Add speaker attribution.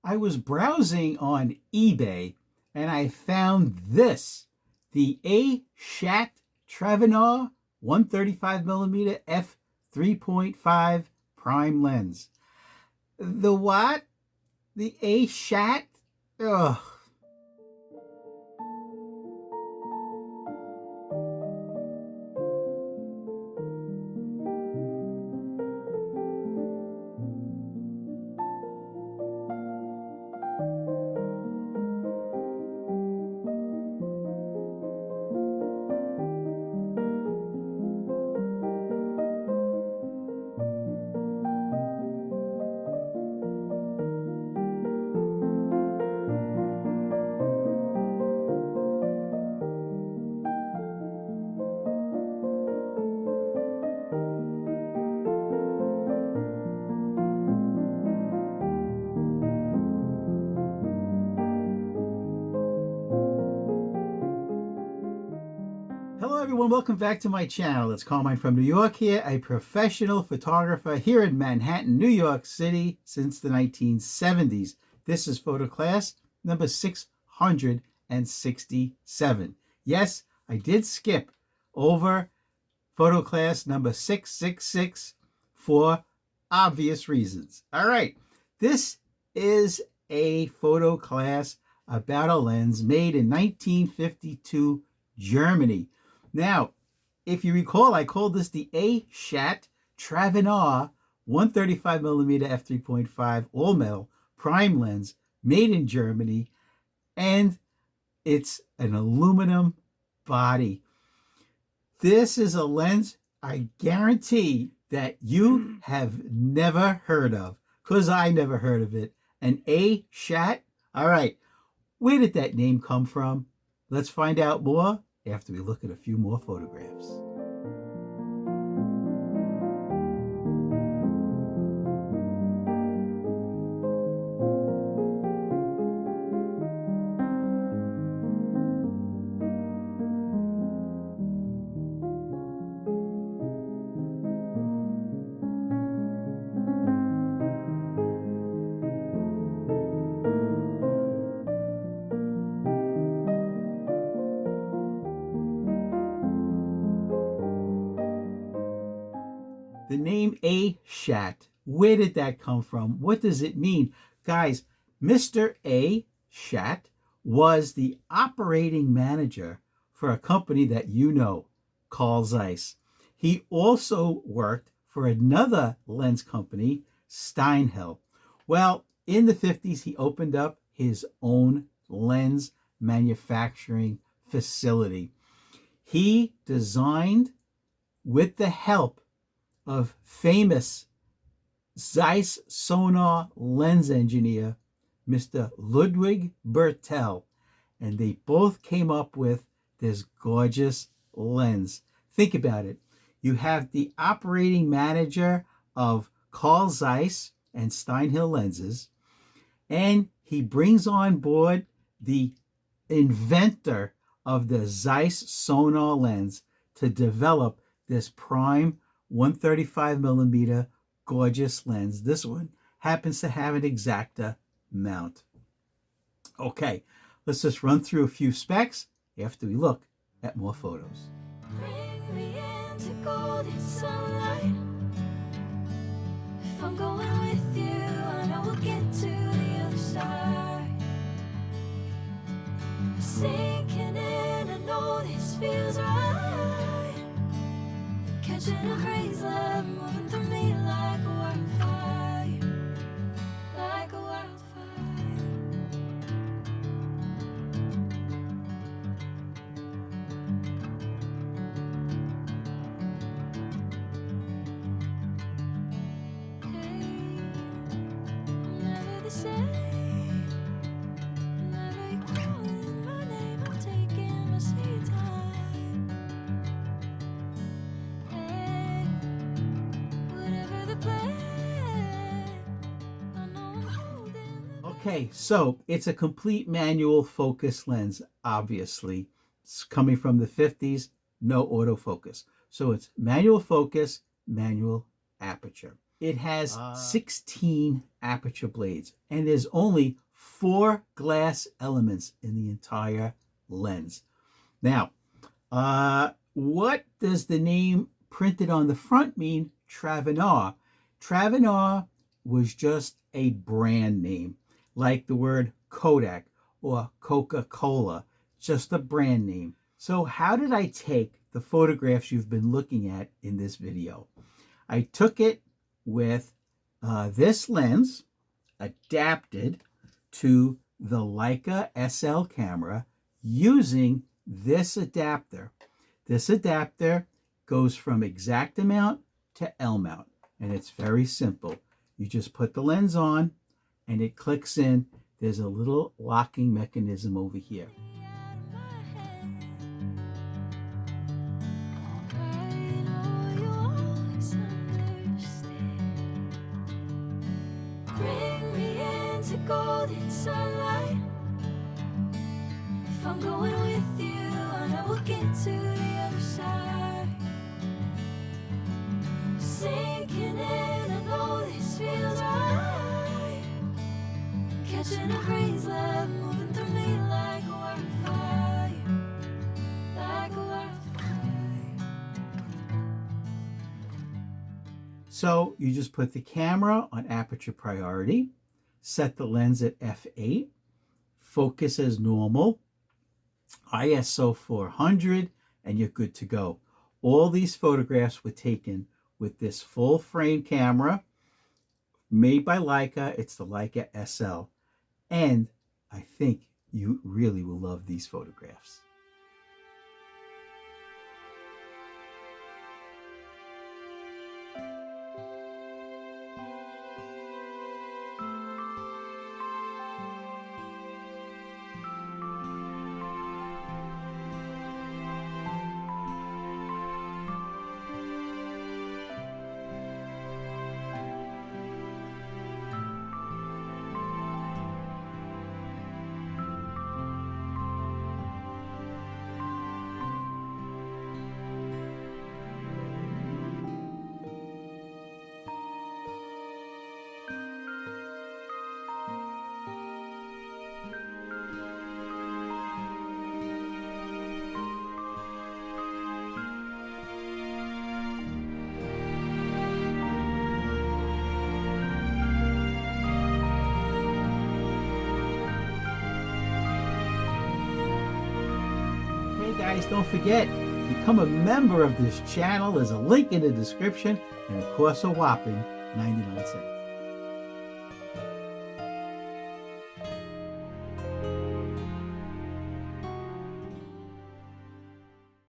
Speaker 1: I was browsing on eBay and I found this, the Schacht Travenar 135mm f3.5 prime lens. The what? The Schacht? Ugh. Hello everyone, welcome back to my channel. It's Carmine from New York here, a professional photographer here in Manhattan, New York City since the 1970s. This is photo class number 667. Yes, I did skip over photo class number 666 for obvious reasons. All right, this is a photo class about a lens made in 1952 Germany. Now, if you recall, I called this the Schacht Travenar 135mm f3.5 all-metal prime lens made in Germany, and it's an aluminum body. This is a lens I guarantee that you have never heard of, because I never heard of it. An Schacht? All right, where did that name come from? Let's find out more after we look at a few more photographs. The name Schacht, where did that come from? What does it mean? Guys, Mr. Schacht was the operating manager for a company that you know, Carl Zeiss. He also worked for another lens company, Steinhell. Well, in the 50s, he opened up his own lens manufacturing facility. He designed, with the help of famous Zeiss Sonar lens engineer, Mr. Ludwig Bertel, and they both came up with this gorgeous lens. Think about it. You have the operating manager of Carl Zeiss and Steinhell lenses, and he brings on board the inventor of the Zeiss Sonar lens to develop this prime 135mm gorgeous lens. This one happens to have an exacta mount. Okay, let's just run through a few specs after we look at more photos.
Speaker 2: Bring me into golden sunlight. If I'm going with you, I know we'll get to the other side. Sinking in, I know this feels right. Catching a crazy love, moving through me like a wildfire, like a wildfire. Hey, I'm never the same. Whenever you're calling my name, I'm taking my sweet time.
Speaker 1: Okay, so it's a complete manual focus lens, obviously. It's coming from the 50s, no autofocus. So it's manual focus, manual aperture. It has 16 aperture blades, and there's only 4 glass elements in the entire lens. Now, what does the name printed on the front mean? Travenar. Travenar was just a brand name, like the word Kodak or Coca-Cola, just a brand name. So how did I take the photographs you've been looking at in this video? I took it with this lens adapted to the Leica SL camera using this adapter. This adapter goes from exact amount to L mount, and it's very simple. You just put the lens on and it clicks in. There's a little locking mechanism over here.
Speaker 2: Bring me into golden sunlight. If I'm going with you, I know we'll get to the other side. Sinking in, I know this feels right. Catching a breeze, love moving through me like a wildfire, like a wildfire.
Speaker 1: So you just put the camera on aperture priority, set the lens at f8, focus as normal, ISO 400, and you're good to go. All these photographs were taken with this full frame camera made by Leica. It's the Leica SL. And I think you really will love these photographs. Guys, don't forget, become a member of this channel. There's a link in the description, and it costs a whopping 99 cents.